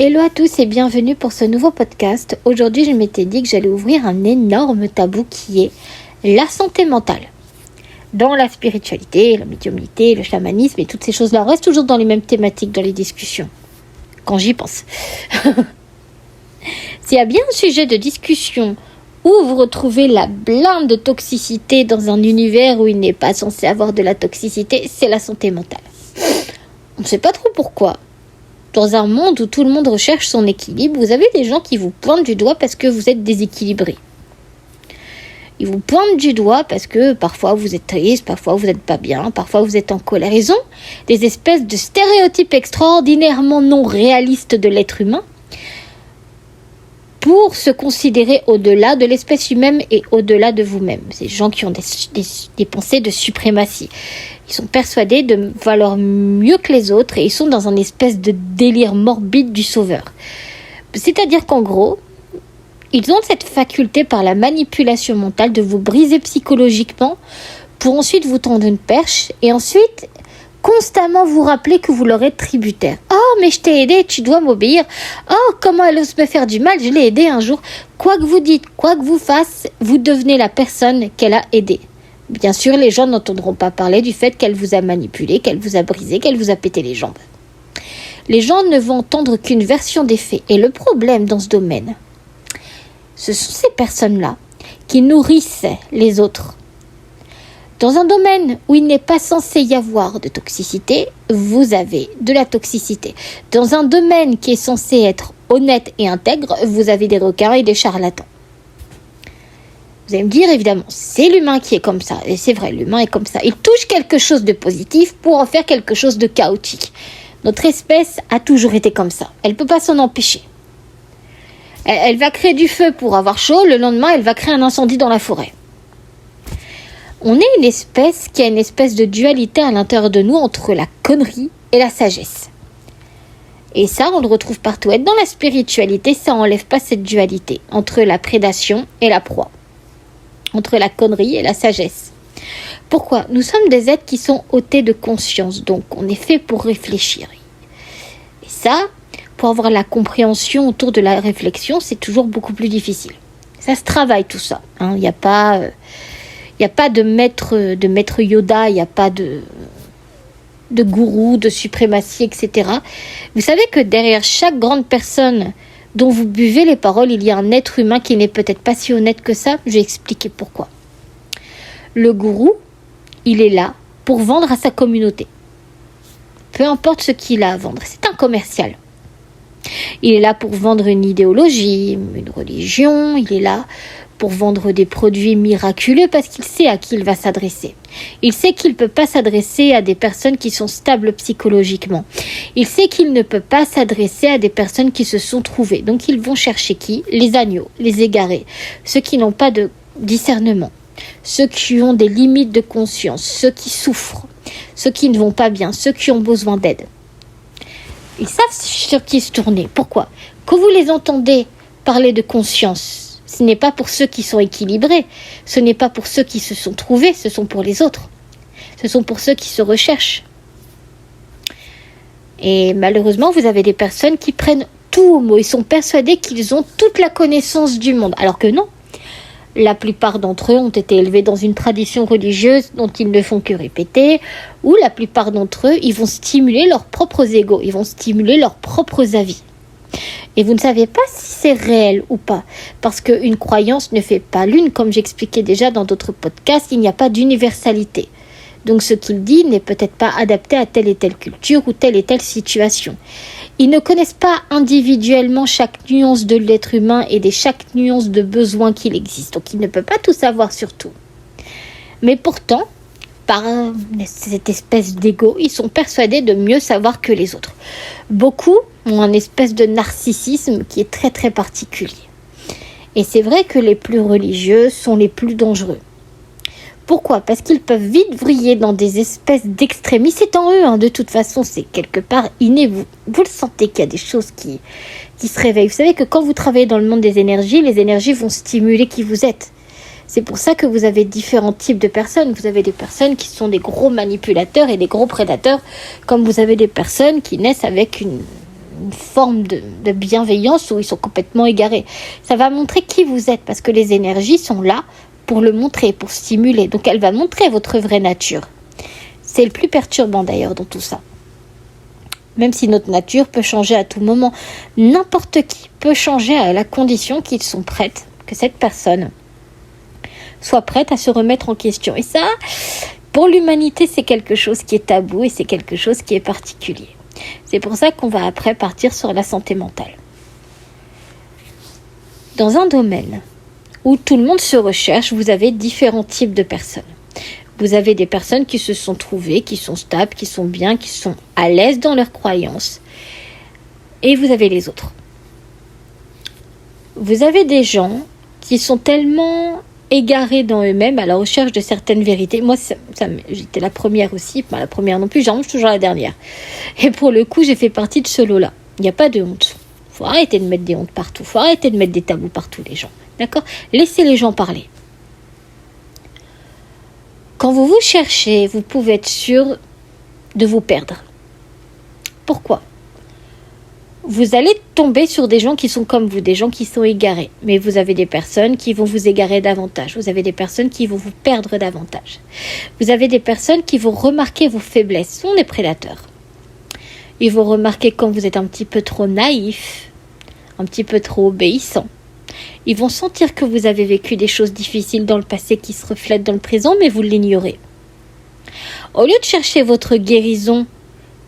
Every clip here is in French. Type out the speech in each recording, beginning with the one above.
Hello à tous et bienvenue pour ce nouveau podcast. Aujourd'hui, je m'étais dit que j'allais ouvrir un énorme tabou qui est la santé mentale. Dans la spiritualité, la médiumnité, le chamanisme et toutes ces choses-là, on reste toujours dans les mêmes thématiques dans les discussions. Quand j'y pense. S'il y a bien un sujet de discussion où vous retrouvez la blinde de toxicité dans un univers où il n'est pas censé avoir de la toxicité, c'est la santé mentale. On ne sait pas trop pourquoi. Dans un monde où tout le monde recherche son équilibre, vous avez des gens qui vous pointent du doigt parce que vous êtes déséquilibré. Ils vous pointent du doigt parce que parfois vous êtes triste, parfois vous n'êtes pas bien, parfois vous êtes en colère. Ils ont des espèces de stéréotypes extraordinairement non réalistes de l'être humain pour se considérer au-delà de l'espèce humaine et au-delà de vous-même. Ces gens qui ont des pensées de suprématie. Ils sont persuadés de valoir mieux que les autres et ils sont dans un espèce de délire morbide du sauveur. C'est-à-dire qu'en gros, ils ont cette faculté par la manipulation mentale de vous briser psychologiquement pour ensuite vous tendre une perche et ensuite constamment vous rappeler que vous leur êtes tributaire. « Oh, mais je t'ai aidé, tu dois m'obéir. Oh, comment elle ose me faire du mal, je l'ai aidé un jour. » Quoi que vous dites, quoi que vous fassiez, vous devenez la personne qu'elle a aidée. Bien sûr, les gens n'entendront pas parler du fait qu'elle vous a manipulé, qu'elle vous a brisé, qu'elle vous a pété les jambes. Les gens ne vont entendre qu'une version des faits. Et le problème dans ce domaine, ce sont ces personnes-là qui nourrissent les autres. Dans un domaine où il n'est pas censé y avoir de toxicité, vous avez de la toxicité. Dans un domaine qui est censé être honnête et intègre, vous avez des requins et des charlatans. Vous allez me dire, évidemment, c'est l'humain qui est comme ça. Et c'est vrai, l'humain est comme ça. Il touche quelque chose de positif pour en faire quelque chose de chaotique. Notre espèce a toujours été comme ça. Elle ne peut pas s'en empêcher. Elle va créer du feu pour avoir chaud. Le lendemain, elle va créer un incendie dans la forêt. On est une espèce qui a une espèce de dualité à l'intérieur de nous entre la connerie et la sagesse. Et ça, on le retrouve partout. Être dans la spiritualité, ça n'enlève pas cette dualité entre la prédation et la proie. Entre la connerie et la sagesse. Pourquoi ? Nous sommes des êtres qui sont ôtés de conscience, donc on est fait pour réfléchir. Et ça, pour avoir la compréhension autour de la réflexion, c'est toujours beaucoup plus difficile. Ça se travaille tout ça. Il n'y a pas de maître Yoda, il n'y a pas de gourou, de suprématie, etc. Vous savez que derrière chaque grande personne dont vous buvez les paroles, il y a un être humain qui n'est peut-être pas si honnête que ça. Je vais expliquer pourquoi. Le gourou, il est là pour vendre à sa communauté. Peu importe ce qu'il a à vendre, c'est un commercial. Il est là pour vendre une idéologie, une religion, il est là pour vendre des produits miraculeux parce qu'il sait à qui il va s'adresser. Il sait qu'il ne peut pas s'adresser à des personnes qui sont stables psychologiquement. Il sait qu'il ne peut pas s'adresser à des personnes qui se sont trouvées. Donc ils vont chercher qui ? Les agneaux, les égarés, ceux qui n'ont pas de discernement, ceux qui ont des limites de conscience, ceux qui souffrent, ceux qui ne vont pas bien, ceux qui ont besoin d'aide. Ils savent sur qui se tourner. Pourquoi ? Quand vous les entendez parler de conscience, ce n'est pas pour ceux qui sont équilibrés, ce n'est pas pour ceux qui se sont trouvés, ce sont pour les autres. Ce sont pour ceux qui se recherchent. Et malheureusement, vous avez des personnes qui prennent tout au mot. Ils sont persuadés qu'ils ont toute la connaissance du monde, alors que non. La plupart d'entre eux ont été élevés dans une tradition religieuse dont ils ne font que répéter, ou la plupart d'entre eux, ils vont stimuler leurs propres égos, ils vont stimuler leurs propres avis. Et vous ne savez pas si c'est réel ou pas, parce qu'une croyance ne fait pas l'une, comme j'expliquais déjà dans d'autres podcasts, il n'y a pas d'universalité. Donc ce qu'il dit n'est peut-être pas adapté à telle et telle culture ou telle et telle situation. Ils ne connaissent pas individuellement chaque nuance de l'être humain et chaque nuance de besoin qu'il existe. Donc ils ne peuvent pas tout savoir sur tout. Mais pourtant, par cette espèce d'ego, ils sont persuadés de mieux savoir que les autres. Beaucoup ont une espèce de narcissisme qui est très très particulier. Et c'est vrai que les plus religieux sont les plus dangereux. Pourquoi ? Parce qu'ils peuvent vite vriller dans des espèces d'extrémisme. C'est en eux, de toute façon, c'est quelque part inné. Vous le sentez qu'il y a des choses qui se réveillent. Vous savez que quand vous travaillez dans le monde des énergies, les énergies vont stimuler qui vous êtes. C'est pour ça que vous avez différents types de personnes. Vous avez des personnes qui sont des gros manipulateurs et des gros prédateurs, comme vous avez des personnes qui naissent avec une forme de bienveillance où ils sont complètement égarés. Ça va montrer qui vous êtes parce que les énergies sont là pour le montrer, pour stimuler. Donc elle va montrer votre vraie nature. C'est le plus perturbant d'ailleurs dans tout ça. Même si notre nature peut changer à tout moment, n'importe qui peut changer à la condition qu'ils sont prêts, que cette personne soit prête à se remettre en question. Et ça, pour l'humanité, c'est quelque chose qui est tabou et c'est quelque chose qui est particulier. C'est pour ça qu'on va après partir sur la santé mentale. Dans un domaine où tout le monde se recherche, vous avez différents types de personnes. Vous avez des personnes qui se sont trouvées, qui sont stables, qui sont bien, qui sont à l'aise dans leurs croyances. Et vous avez les autres. Vous avez des gens qui sont tellement égarés dans eux-mêmes à la recherche de certaines vérités. Moi, j'étais la première aussi. Pas la première non plus, j'en suis toujours la dernière. Et pour le coup, j'ai fait partie de ce lot-là. Il n'y a pas de honte. Il faut arrêter de mettre des hontes partout. Il faut arrêter de mettre des tabous partout, les gens. D'accord ? Laissez les gens parler. Quand vous vous cherchez, vous pouvez être sûr de vous perdre. Pourquoi ? Vous allez tomber sur des gens qui sont comme vous, des gens qui sont égarés. Mais vous avez des personnes qui vont vous égarer davantage. Vous avez des personnes qui vont vous perdre davantage. Vous avez des personnes qui vont remarquer vos faiblesses. Ce sont des prédateurs. Ils vont remarquer quand vous êtes un petit peu trop naïf, un petit peu trop obéissant. Ils vont sentir que vous avez vécu des choses difficiles dans le passé qui se reflètent dans le présent, mais vous l'ignorez. Au lieu de chercher votre guérison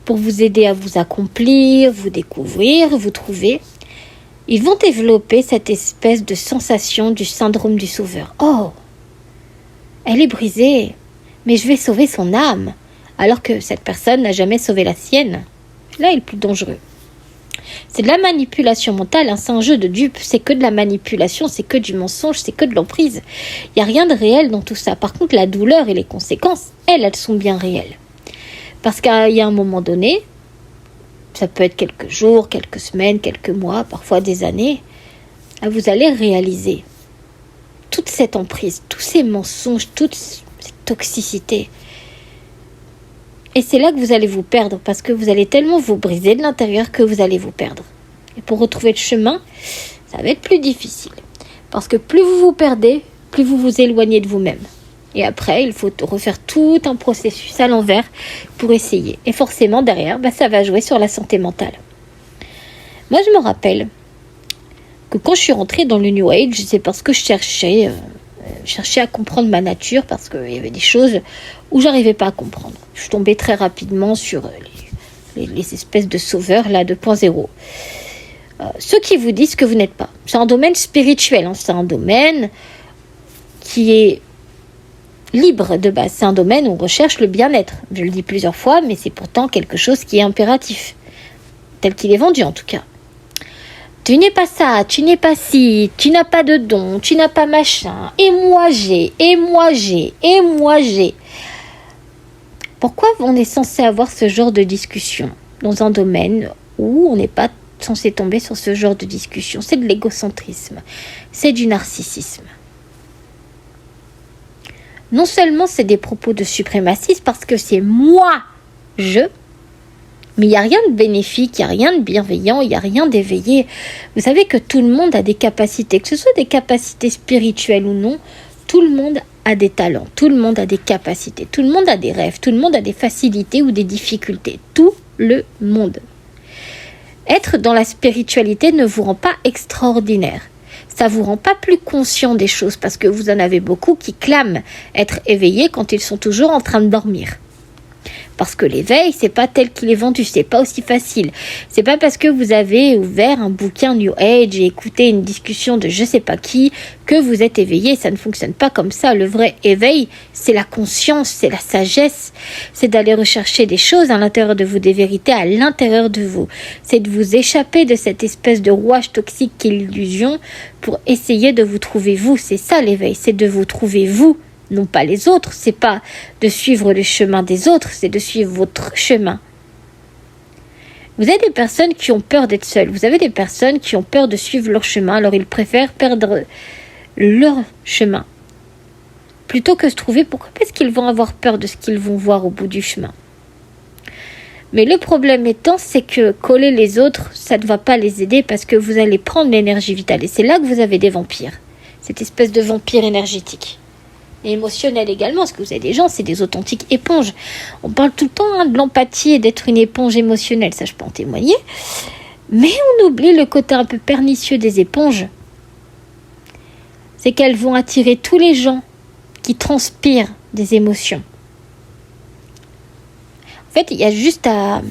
pour vous aider à vous accomplir, vous découvrir, vous trouver, ils vont développer cette espèce de sensation du syndrome du sauveur. Oh, elle est brisée, mais je vais sauver son âme, alors que cette personne n'a jamais sauvé la sienne. Là est le plus dangereux. C'est de la manipulation mentale, c'est un jeu de dupes, c'est que de la manipulation, c'est que du mensonge, c'est que de l'emprise. Il n'y a rien de réel dans tout ça. Par contre, la douleur et les conséquences, elles sont bien réelles. Parce qu'il y a un moment donné, ça peut être quelques jours, quelques semaines, quelques mois, parfois des années, vous allez réaliser toute cette emprise, tous ces mensonges, toute cette toxicité. Et c'est là que vous allez vous perdre, parce que vous allez tellement vous briser de l'intérieur que vous allez vous perdre. Et pour retrouver le chemin, ça va être plus difficile. Parce que plus vous vous perdez, plus vous vous éloignez de vous-même. Et après, il faut refaire tout un processus à l'envers pour essayer. Et forcément, derrière, ça va jouer sur la santé mentale. Moi, je me rappelle que quand je suis rentrée dans le New Age, c'est parce que je cherchais à comprendre ma nature, parce qu'il y avait des choses où j'arrivais pas à comprendre. Je suis tombée très rapidement sur les espèces de sauveurs là 2.0. Ceux qui vous disent que vous n'êtes pas. C'est un domaine spirituel, c'est un domaine qui est libre de base. C'est un domaine où on recherche le bien-être. Je le dis plusieurs fois, mais c'est pourtant quelque chose qui est impératif. Tel qu'il est vendu en tout cas. Tu n'es pas ça, tu n'es pas ci, tu n'as pas de don, tu n'as pas machin. Et moi j'ai. Pourquoi on est censé avoir ce genre de discussion dans un domaine où on n'est pas censé tomber sur ce genre de discussion? C'est de l'égocentrisme, c'est du narcissisme. Non seulement c'est des propos de suprémacisme parce que c'est moi, mais il n'y a rien de bénéfique, il n'y a rien de bienveillant, il n'y a rien d'éveillé. Vous savez que tout le monde a des capacités, que ce soit des capacités spirituelles ou non, tout le monde a des talents, tout le monde a des capacités, tout le monde a des rêves, tout le monde a des facilités ou des difficultés, tout le monde. Être dans la spiritualité ne vous rend pas extraordinaire. Ça vous rend pas plus conscient des choses parce que vous en avez beaucoup qui clament être éveillés quand ils sont toujours en train de dormir. Parce que l'éveil, c'est pas tel qu'il est vendu, c'est pas aussi facile. C'est pas parce que vous avez ouvert un bouquin New Age et écouté une discussion de je sais pas qui que vous êtes éveillé. Ça ne fonctionne pas comme ça. Le vrai éveil, c'est la conscience, c'est la sagesse. C'est d'aller rechercher des choses à l'intérieur de vous, des vérités à l'intérieur de vous. C'est de vous échapper de cette espèce de rouage toxique qui est l'illusion pour essayer de vous trouver vous. C'est ça l'éveil, c'est de vous trouver vous. Non pas les autres, c'est pas de suivre le chemin des autres, c'est de suivre votre chemin. Vous avez des personnes qui ont peur d'être seules, vous avez des personnes qui ont peur de suivre leur chemin, alors ils préfèrent perdre leur chemin plutôt que se trouver. Pourquoi? Parce qu'ils vont avoir peur de ce qu'ils vont voir au bout du chemin. Mais le problème étant, c'est que coller les autres, ça ne va pas les aider parce que vous allez prendre l'énergie vitale. Et c'est là que vous avez des vampires. Cette espèce de vampire énergétique. Et émotionnel également, parce que vous avez des gens, c'est des authentiques éponges. On parle tout le temps de l'empathie et d'être une éponge émotionnelle, ça je peux en témoigner. Mais on oublie le côté un peu pernicieux des éponges. C'est qu'elles vont attirer tous les gens qui transpirent des émotions. En fait, il y a juste à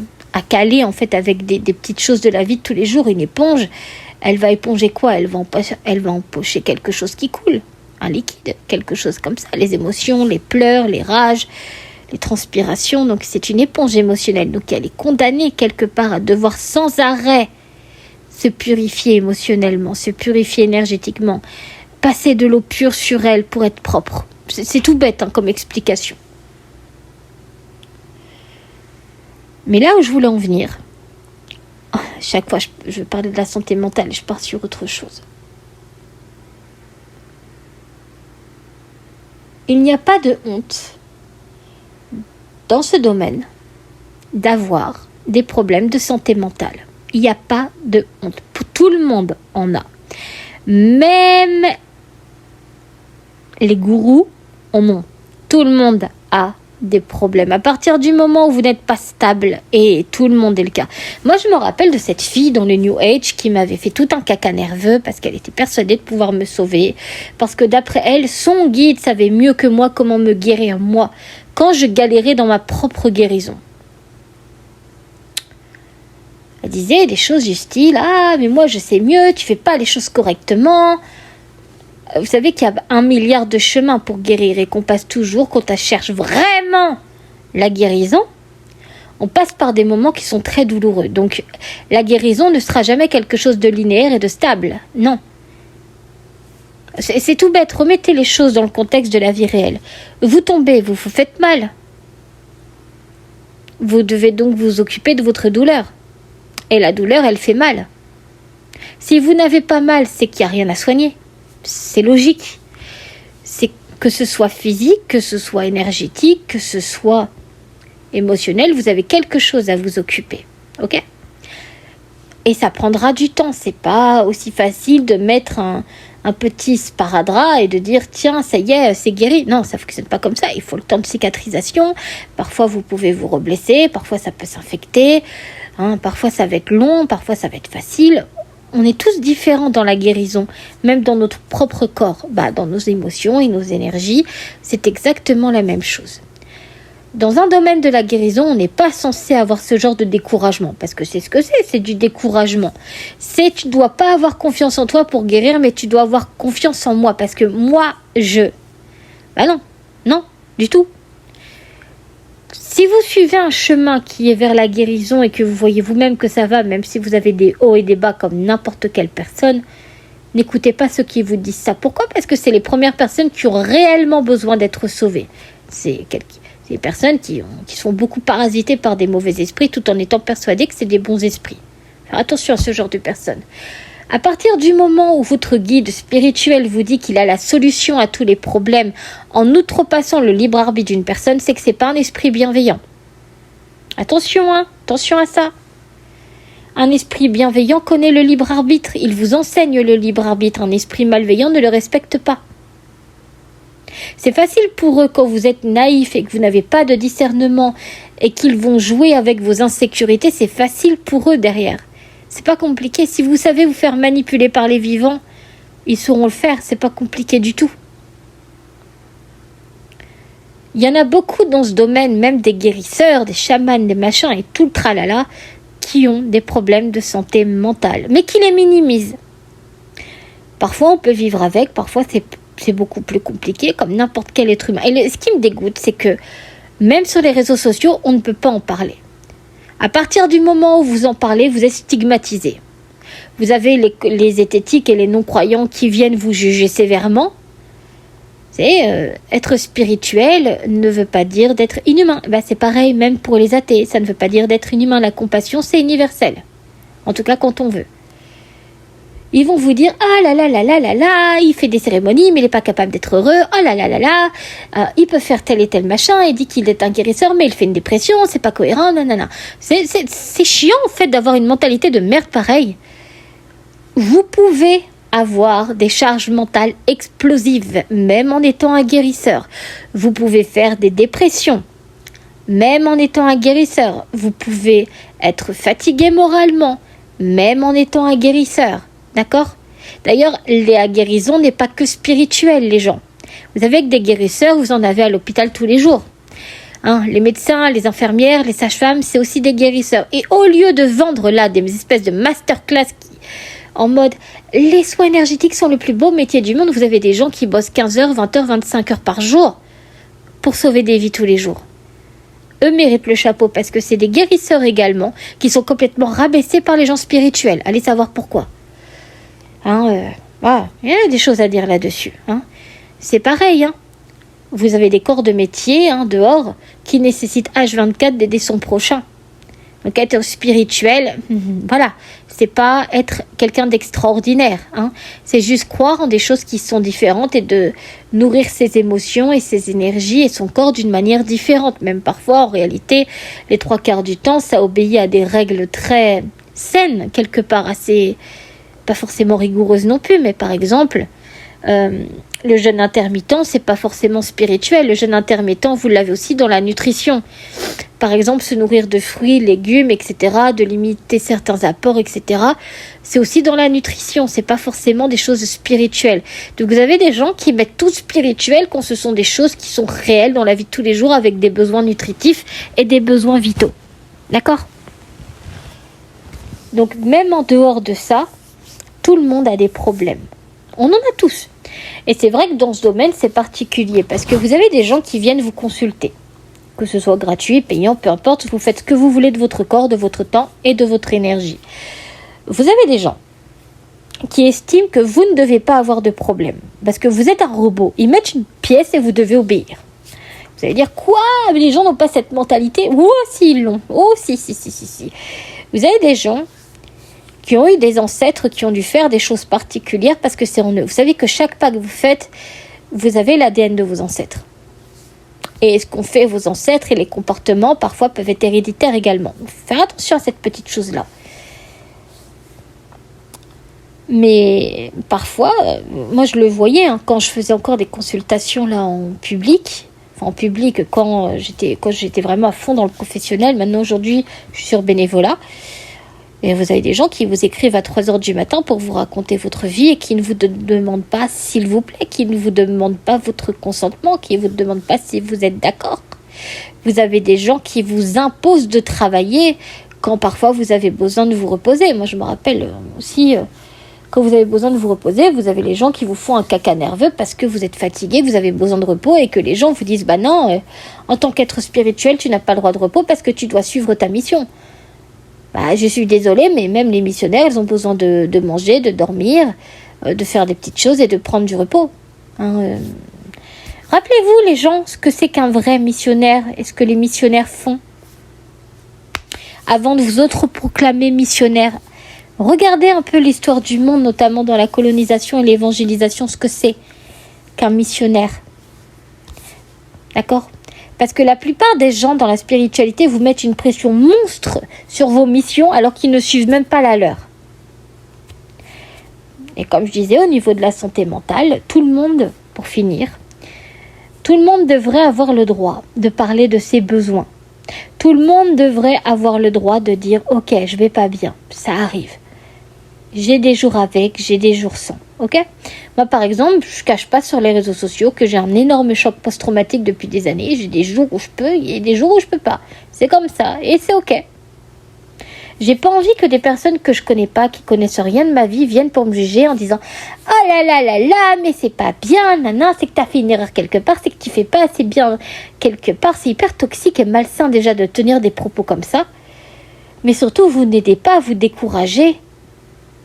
caler en fait, avec des petites choses de la vie de tous les jours. Une éponge, elle va éponger quoi ? Elle va empocher quelque chose qui coule. Un liquide, quelque chose comme ça. Les émotions, les pleurs, les rages, les transpirations. Donc c'est une éponge émotionnelle. Donc elle est condamnée quelque part à devoir sans arrêt se purifier émotionnellement, se purifier énergétiquement, passer de l'eau pure sur elle pour être propre. C'est tout bête comme explication. Mais là où je voulais en venir, chaque fois je parlais de la santé mentale, je pars sur autre chose. Il n'y a pas de honte dans ce domaine d'avoir des problèmes de santé mentale. Il n'y a pas de honte. Tout le monde en a. Même les gourous en ont. Tout le monde a des problèmes. À partir du moment où vous n'êtes pas stable, et tout le monde est le cas. Moi, je me rappelle de cette fille dans le New Age qui m'avait fait tout un caca nerveux parce qu'elle était persuadée de pouvoir me sauver. Parce que d'après elle, son guide savait mieux que moi comment me guérir, moi, quand je galérais dans ma propre guérison. Elle disait des choses du style « Ah, mais moi, je sais mieux, tu fais pas les choses correctement. » Vous savez qu'il y a 1 milliard de chemins pour guérir et qu'on passe toujours, quand on cherche vraiment la guérison, on passe par des moments qui sont très douloureux. Donc, la guérison ne sera jamais quelque chose de linéaire et de stable. Non. C'est tout bête. Remettez les choses dans le contexte de la vie réelle. Vous tombez, vous vous faites mal. Vous devez donc vous occuper de votre douleur. Et la douleur, elle fait mal. Si vous n'avez pas mal, c'est qu'il n'y a rien à soigner. C'est logique. C'est que ce soit physique, que ce soit énergétique, que ce soit émotionnel, vous avez quelque chose à vous occuper. Ok ? Et ça prendra du temps. C'est pas aussi facile de mettre un petit sparadrap et de dire tiens, ça y est, c'est guéri. Non, ça ne fonctionne pas comme ça. Il faut le temps de cicatrisation. Parfois, vous pouvez vous reblesser. Parfois, ça peut s'infecter. Parfois, ça va être long. Parfois, ça va être facile. On est tous différents dans la guérison, même dans notre propre corps, dans nos émotions et nos énergies, c'est exactement la même chose. Dans un domaine de la guérison, on n'est pas censé avoir ce genre de découragement, parce que c'est ce que c'est du découragement. Tu ne dois pas avoir confiance en toi pour guérir, mais tu dois avoir confiance en moi, parce que moi, non, du tout. Si vous suivez un chemin qui est vers la guérison et que vous voyez vous-même que ça va, même si vous avez des hauts et des bas comme n'importe quelle personne, n'écoutez pas ceux qui vous disent ça. Pourquoi ? Parce que c'est les premières personnes qui ont réellement besoin d'être sauvées. C'est des personnes qui sont beaucoup parasitées par des mauvais esprits tout en étant persuadées que c'est des bons esprits. Alors attention à ce genre de personnes. À partir du moment où votre guide spirituel vous dit qu'il a la solution à tous les problèmes en outrepassant le libre arbitre d'une personne, c'est que c'est pas un esprit bienveillant. Attention à ça. Un esprit bienveillant connaît le libre arbitre. Il vous enseigne le libre arbitre. Un esprit malveillant ne le respecte pas. C'est facile pour eux quand vous êtes naïf et que vous n'avez pas de discernement et qu'ils vont jouer avec vos insécurités. C'est facile pour eux derrière. C'est pas compliqué. Si vous savez vous faire manipuler par les vivants, ils sauront le faire. C'est pas compliqué du tout. Il y en a beaucoup dans ce domaine, même des guérisseurs, des chamans, des machins et tout le tralala, qui ont des problèmes de santé mentale, mais qui les minimisent. Parfois, on peut vivre avec, parfois, c'est beaucoup plus compliqué, comme n'importe quel être humain. Et ce qui me dégoûte, c'est que même sur les réseaux sociaux, on ne peut pas en parler. À partir du moment où vous en parlez, vous êtes stigmatisé. Vous avez les hététiques et les non-croyants qui viennent vous juger sévèrement. Être spirituel ne veut pas dire d'être inhumain. C'est pareil, même pour les athées, ça ne veut pas dire d'être inhumain. La compassion, c'est universel. En tout cas, quand on veut. Ils vont vous dire, ah là là là là là là, il fait des cérémonies, mais il n'est pas capable d'être heureux, oh là là là là, il peut faire tel et tel machin, il dit qu'il est un guérisseur, mais il fait une dépression, c'est pas cohérent, nanana. C'est chiant, en fait, d'avoir une mentalité de merde pareille. Vous pouvez avoir des charges mentales explosives, même en étant un guérisseur. Vous pouvez faire des dépressions, même en étant un guérisseur. Vous pouvez être fatigué moralement, même en étant un guérisseur. D'accord ? D'ailleurs, la guérison n'est pas que spirituelle, les gens. Vous savez que des guérisseurs, vous en avez à l'hôpital tous les jours. Les médecins, les infirmières, les sages-femmes, c'est aussi des guérisseurs. Et au lieu de vendre là des espèces de masterclass en mode les soins énergétiques sont le plus beau métier du monde, vous avez des gens qui bossent 15 heures, 20 heures, 25 heures par jour pour sauver des vies tous les jours. Eux méritent le chapeau parce que c'est des guérisseurs également qui sont complètement rabaissés par les gens spirituels. Allez savoir pourquoi. Il y a des choses à dire là-dessus. C'est pareil. Vous avez des corps de métier dehors qui nécessitent H24 d'aider son prochain. Donc être spirituel, voilà, c'est pas être quelqu'un d'extraordinaire. C'est juste croire en des choses qui sont différentes et de nourrir ses émotions et ses énergies et son corps d'une manière différente. Même parfois, en réalité, les 3/4 du temps, ça obéit à des règles très saines, quelque part, assez, pas forcément rigoureuses non plus, mais par exemple, le jeûne intermittent, c'est pas forcément spirituel. Le jeûne intermittent, vous l'avez aussi dans la nutrition. Par exemple, se nourrir de fruits, légumes, etc., de limiter certains apports, etc. C'est aussi dans la nutrition, c'est pas forcément des choses spirituelles. Donc vous avez des gens qui mettent tout spirituel quand ce sont des choses qui sont réelles dans la vie de tous les jours avec des besoins nutritifs et des besoins vitaux. D'accord ? Donc même en dehors de ça, tout le monde a des problèmes. On en a tous. Et c'est vrai que dans ce domaine, c'est particulier parce que vous avez des gens qui viennent vous consulter. Que ce soit gratuit, payant, peu importe, vous faites ce que vous voulez de votre corps, de votre temps et de votre énergie. Vous avez des gens qui estiment que vous ne devez pas avoir de problème parce que vous êtes un robot. Ils mettent une pièce et vous devez obéir. Vous allez dire, quoi ? Mais les gens n'ont pas cette mentalité. Oh, si, ils l'ont. Oh, si. Vous avez des gens qui ont eu des ancêtres qui ont dû faire des choses particulières parce que c'est en eux. Vous savez que chaque pas que vous faites, vous avez l'ADN de vos ancêtres. Et ce qu'ont fait vos ancêtres et les comportements, parfois, peuvent être héréditaires également. Donc, faire attention à cette petite chose-là. Mais parfois, moi je le voyais quand je faisais encore des consultations là en public. Enfin, en public, quand j'étais vraiment à fond dans le professionnel. Maintenant, aujourd'hui, je suis sur bénévolat. Et vous avez des gens qui vous écrivent à 3h du matin pour vous raconter votre vie et qui ne vous demandent pas, s'il vous plaît, qui ne vous demandent pas votre consentement, qui ne vous demandent pas si vous êtes d'accord. Vous avez des gens qui vous imposent de travailler quand parfois vous avez besoin de vous reposer. Moi, je me rappelle aussi, quand vous avez besoin de vous reposer, vous avez les gens qui vous font un caca nerveux parce que vous êtes fatigué, vous avez besoin de repos et que les gens vous disent « Bah non, en tant qu'être spirituel, tu n'as pas le droit de repos parce que tu dois suivre ta mission. » Je suis désolée, mais même les missionnaires, ils ont besoin de manger, de dormir, de faire des petites choses et de prendre du repos. Rappelez-vous, les gens, ce que c'est qu'un vrai missionnaire et ce que les missionnaires font. Avant de vous autoproclamer missionnaire, regardez un peu l'histoire du monde, notamment dans la colonisation et l'évangélisation, ce que c'est qu'un missionnaire. D'accord ? Parce que la plupart des gens dans la spiritualité vous mettent une pression monstre sur vos missions alors qu'ils ne suivent même pas la leur. Et comme je disais, au niveau de la santé mentale, tout le monde, pour finir, tout le monde devrait avoir le droit de parler de ses besoins. Tout le monde devrait avoir le droit de dire « Ok, je vais pas bien, ça arrive. J'ai des jours avec, j'ai des jours sans. » Ok ? Moi, par exemple, je cache pas sur les réseaux sociaux que j'ai un énorme choc post-traumatique depuis des années. J'ai des jours où je peux et des jours où je peux pas. C'est comme ça et c'est ok. J'ai pas envie que des personnes que je connais pas, qui connaissent rien de ma vie, viennent pour me juger en disant « Oh là là là là, mais c'est pas bien, nana, c'est que t'as fait une erreur quelque part, c'est que tu fais pas assez bien quelque part. » C'est hyper toxique et malsain déjà de tenir des propos comme ça. Mais surtout, vous n'aidez pas à vous décourager.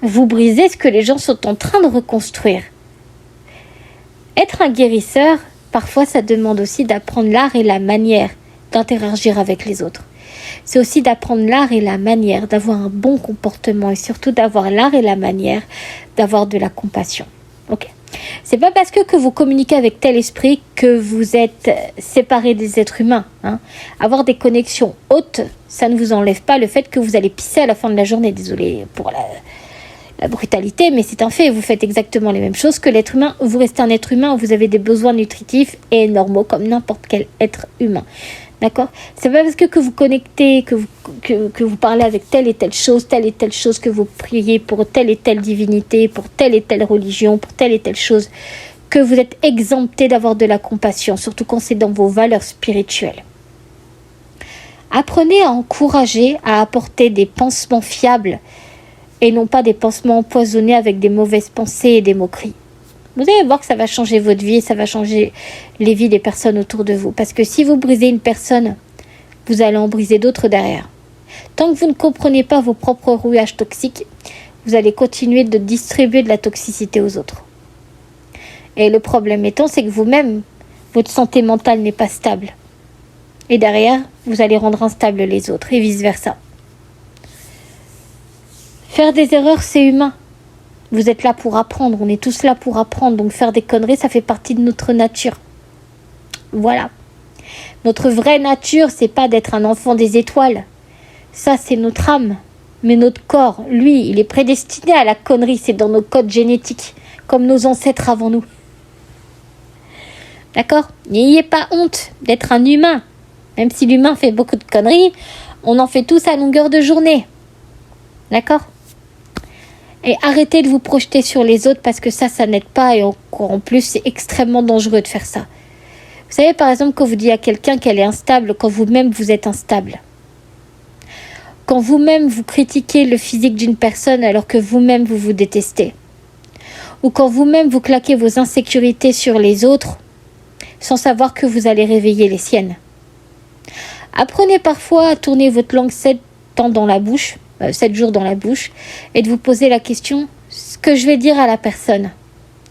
Vous brisez ce que les gens sont en train de reconstruire. Être un guérisseur, parfois ça demande aussi d'apprendre l'art et la manière d'interagir avec les autres. C'est aussi d'apprendre l'art et la manière d'avoir un bon comportement et surtout d'avoir l'art et la manière d'avoir de la compassion. Ok. C'est pas parce que vous communiquez avec tel esprit que vous êtes séparés des êtres humains. Avoir des connexions hautes, ça ne vous enlève pas le fait que vous allez pisser à la fin de la journée. Désolée pour la brutalité, mais c'est un fait. Vous faites exactement les mêmes choses que l'être humain. Vous restez un être humain, vous avez des besoins nutritifs et normaux comme n'importe quel être humain. D'accord ? C'est pas parce que vous connectez, que vous parlez avec telle et telle chose, que vous priez pour telle et telle divinité, pour telle et telle religion, pour telle et telle chose, que vous êtes exempté d'avoir de la compassion, surtout quand c'est dans vos valeurs spirituelles. Apprenez à encourager, à apporter des pansements fiables et non pas des pansements empoisonnés avec des mauvaises pensées et des moqueries. Vous allez voir que ça va changer votre vie et ça va changer les vies des personnes autour de vous. Parce que si vous brisez une personne, vous allez en briser d'autres derrière. Tant que vous ne comprenez pas vos propres rouages toxiques, vous allez continuer de distribuer de la toxicité aux autres. Et le problème étant, c'est que vous-même, votre santé mentale n'est pas stable. Et derrière, vous allez rendre instables les autres et vice-versa. Faire des erreurs, c'est humain. Vous êtes là pour apprendre, on est tous là pour apprendre. Donc faire des conneries, ça fait partie de notre nature. Voilà. Notre vraie nature, c'est pas d'être un enfant des étoiles. Ça, c'est notre âme. Mais notre corps, lui, il est prédestiné à la connerie. C'est dans nos codes génétiques, comme nos ancêtres avant nous. D'accord ? N'ayez pas honte d'être un humain. Même si l'humain fait beaucoup de conneries, on en fait tous à longueur de journée. D'accord ? Et arrêtez de vous projeter sur les autres parce que ça n'aide pas et encore en plus, c'est extrêmement dangereux de faire ça. Vous savez, par exemple, quand vous dites à quelqu'un qu'elle est instable, quand vous-même vous êtes instable. Quand vous-même vous critiquez le physique d'une personne alors que vous-même vous vous détestez. Ou quand vous-même vous claquez vos insécurités sur les autres sans savoir que vous allez réveiller les siennes. Apprenez parfois à tourner votre langue 7 jours dans la bouche et de vous poser la question, ce que je vais dire à la personne,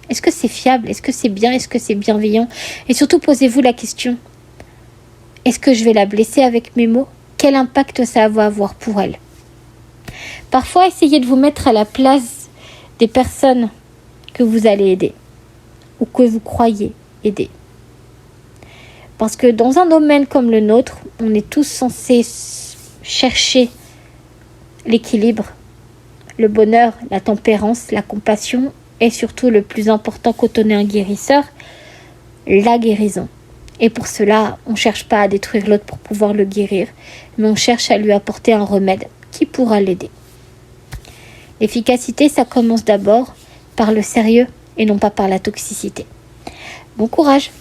est-ce que c'est fiable, est-ce que c'est bien, est-ce que c'est bienveillant, et surtout posez-vous la question, est-ce que je vais la blesser avec mes mots, quel impact ça va avoir pour elle. Parfois essayez de vous mettre à la place des personnes que vous allez aider ou que vous croyez aider, parce que dans un domaine comme le nôtre, on est tous censés chercher l'équilibre, le bonheur, la tempérance, la compassion et surtout le plus important quand on est un guérisseur, la guérison. Et pour cela, on ne cherche pas à détruire l'autre pour pouvoir le guérir, mais on cherche à lui apporter un remède qui pourra l'aider. L'efficacité, ça commence d'abord par le sérieux et non pas par la toxicité. Bon courage!